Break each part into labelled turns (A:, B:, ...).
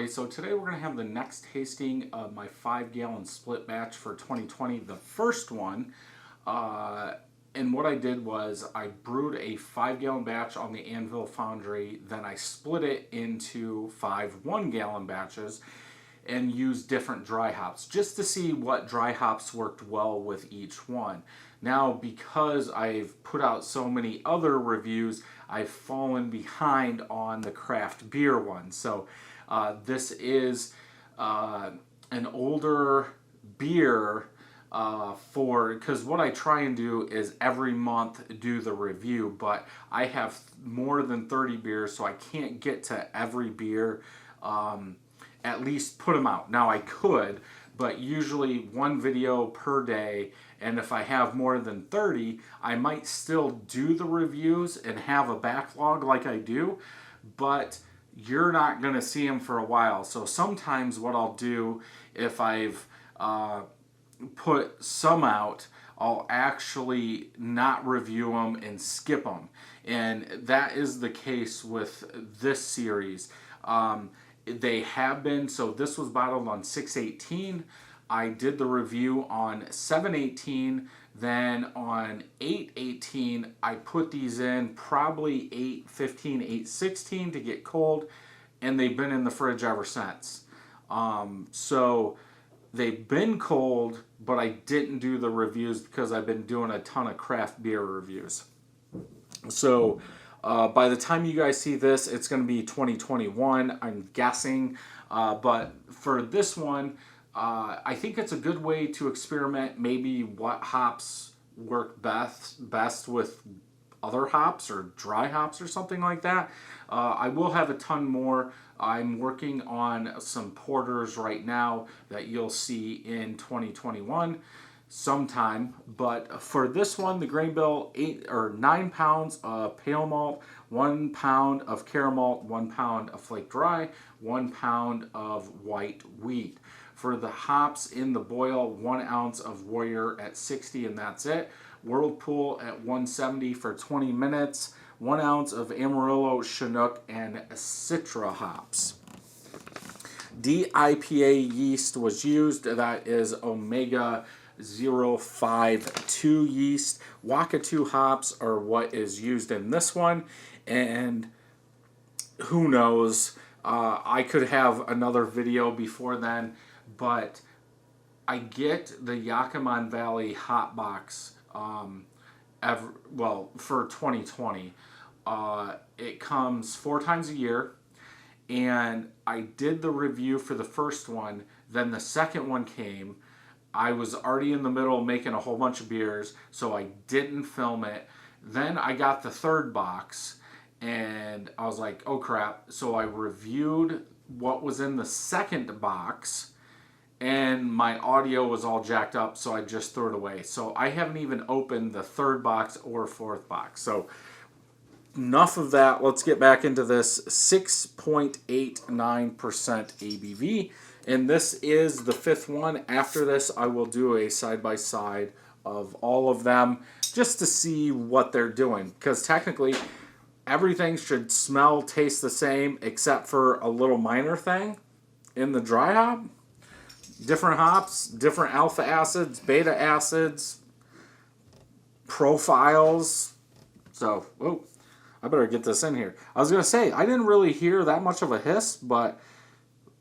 A: everybody. So today we're going to have the next tasting of my 5-gallon split batch for 2020, the first one. And what I did was I brewed a 5-gallon batch on the Anvil Foundry, then I split it into 5 1-gallon batches and used different dry hops just to see what dry hops worked well with each one. Now, because I've put out so many other reviews, I've fallen behind on the craft beer one. So this is an older beer because what I try and do is every month do the review, but I have more than 30 beers, so I can't get to every beer, at least put them out. Now I could, but usually one video per day, and if I have more than 30, I might still do the reviews and have a backlog like I do, but you're not going to see them for a while. So sometimes what I'll do, if I've put some out, I'll actually not review them and skip them. And that is the case with this series. They have been, so this was bottled on 6/18. I did the review on 7/18. Then on 8/18, I put these in probably 8/15, 8/16 to get cold, and they've been in the fridge ever since. So they've been cold, but I didn't do the reviews because I've been doing a ton of craft beer reviews. So by the time you guys see this, it's going to be 2021, I'm guessing. But for this one, I think it's a good way to experiment maybe what hops work best with other hops or dry hops or something like that. I will have a ton more. I'm working on some porters right now that you'll see in 2021 sometime. But for this one, the grain bill, 9 pounds of pale malt, 1 pound of Caramalt, 1 pound of Flaked dry, 1 pound of white wheat. For the hops in the boil, 1 ounce of Warrior at 60, and that's it. Whirlpool at 170 for 20 minutes. 1 ounce of Amarillo, Chinook, and Citra hops. IPA yeast was used. That is Omega 052 yeast. Wakatu hops are what is used in this one. And who knows, I could have another video before then, but I get the Yakima Valley hot box for 2020. It comes 4 times a year, and I did the review for the first one, then the second one came. I was already in the middle of making a whole bunch of beers, so I didn't film it. Then I got the third box, and I was like, oh crap. So I reviewed what was in the second box, and my audio was all jacked up, so I just threw it away. So I haven't even opened the third box or fourth box. So enough of that. Let's get back into this. 6.89% ABV. And this is the 5th one. After this, I will do a side-by-side of all of them just to see what they're doing. Because technically, everything should smell, taste the same, except for a little minor thing in the dry hop. Different hops, different alpha acids, beta acids, profiles. So, whoa, I better get this in here. I was going to say, I didn't really hear that much of a hiss, but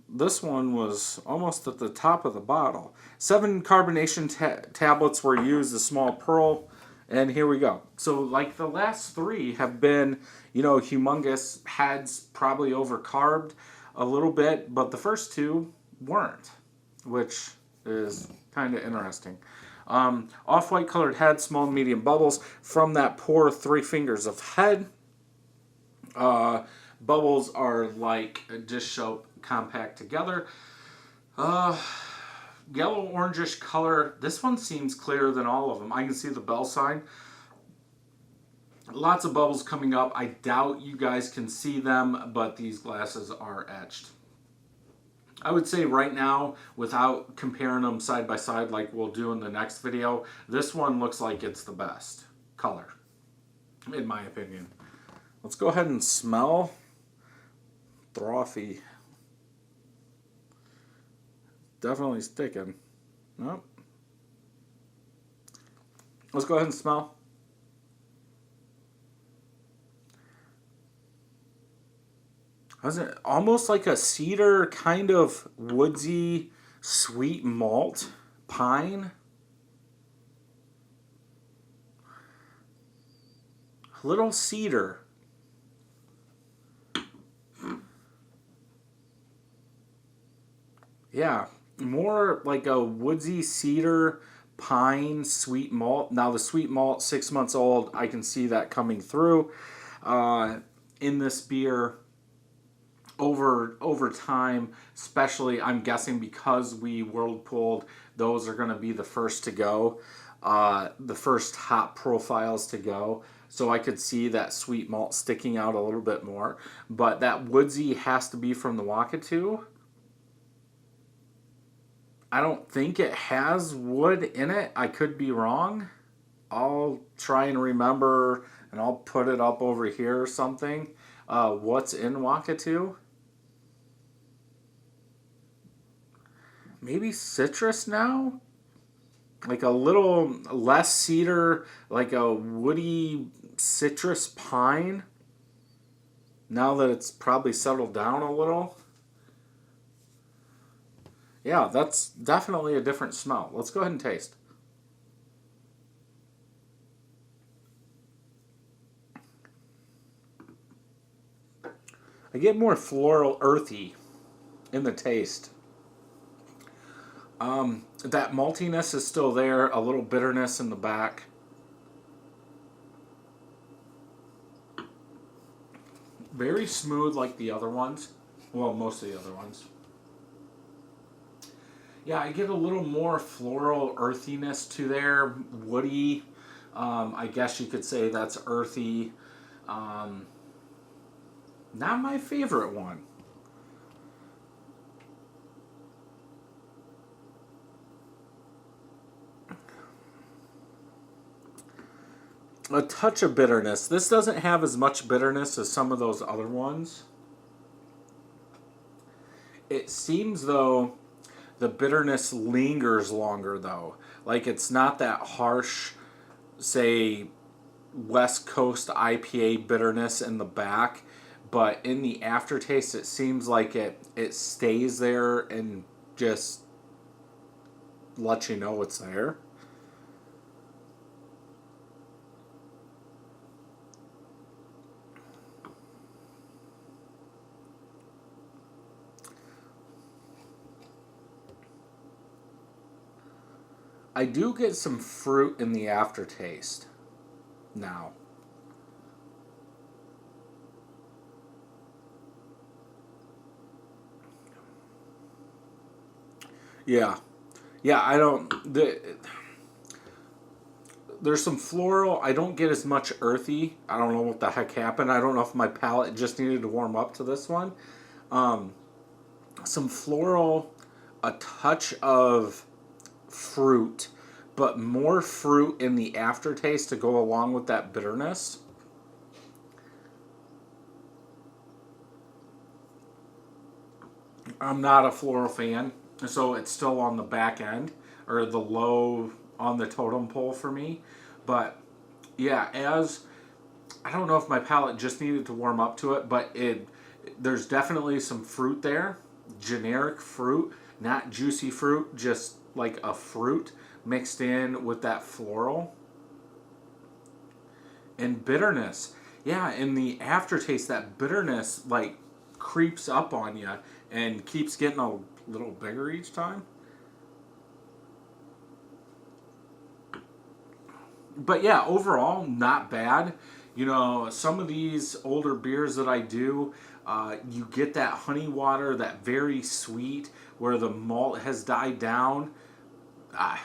A: this one was almost at the top of the bottle. 7 carbonation tablets were used, a small pearl, and here we go. So, like the last 3 have been, humongous, heads, probably overcarbed a little bit, but the first 2 weren't, which is kind of interesting. Off-white colored head, small and medium bubbles. From that pour 3 fingers of head. Bubbles are like dish soap compact together. Yellow orangish color. This one seems clearer than all of them. I can see the bell sign. Lots of bubbles coming up. I doubt you guys can see them, but these glasses are etched. I would say right now, without comparing them side by side like we'll do in the next video, this one looks like it's the best color, in my opinion. Let's go ahead and smell. Frothy. definitely sticking. Nope. Let's go ahead and smell. Was it almost like a cedar, kind of woodsy, sweet malt, pine? A little cedar. Yeah, more like a woodsy cedar, pine, sweet malt. Now the sweet malt, 6 months old, I can see that coming through in this beer over time. Especially, I'm guessing because we whirlpooled, those are going to be the first to go, the first hop profiles to go. So I could see that sweet malt sticking out a little bit more. But that woodsy has to be from the Wakatu. I don't think it has wood in it. I could be wrong. I'll try and remember, and I'll put it up over here or something. What's in Wakatu? Maybe citrus now? Like a little less cedar, like a woody citrus pine. Now that it's probably settled down a little. Yeah, that's definitely a different smell. Let's go ahead and taste. I get more floral, earthy in the taste. That maltiness is still there, a little bitterness in the back. Very smooth like the other ones. Well, most of the other ones. Yeah, I get a little more floral earthiness to there, woody. I guess you could say that's earthy. Not my favorite one. A touch of bitterness. This doesn't have as much bitterness as some of those other ones. It seems though the bitterness lingers longer though. Like it's not that harsh, say, West Coast IPA bitterness in the back, but in the aftertaste it seems like it stays there and just lets you know it's there. I do get some fruit in the aftertaste now. Yeah. Yeah, I don't there's some floral. I don't get as much earthy. I don't know what the heck happened. I don't know if my palate just needed to warm up to this one. Um, some floral, a touch of fruit, but more fruit in the aftertaste to go along with that bitterness. I'm not a floral fan, so it's still on the back end or the low on the totem pole for me. But yeah, as I don't know if my palate just needed to warm up to it, but there's definitely some fruit there, generic fruit, not juicy fruit, just like a fruit mixed in with that floral and bitterness. Yeah, in the aftertaste, that bitterness like creeps up on you and keeps getting a little bigger each time. But yeah, overall, not bad. You know, some of these older beers that I do, you get that honey water, that very sweet, where the malt has died down. Ah,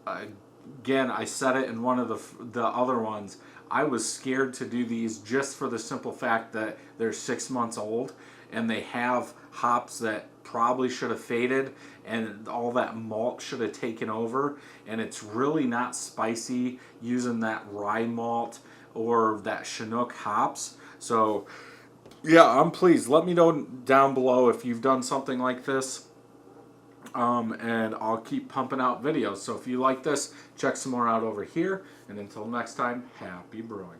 A: again, I said it in one of the other ones. I was scared to do these just for the simple fact that they're 6 months old and they have hops that probably should have faded and all that malt should have taken over, and it's really not spicy using that rye malt or that Chinook hops. So yeah, I'm pleased. Let me know down below if you've done something like this. And I'll keep pumping out videos. So if you like this, check some more out over here. And until next time, happy brewing.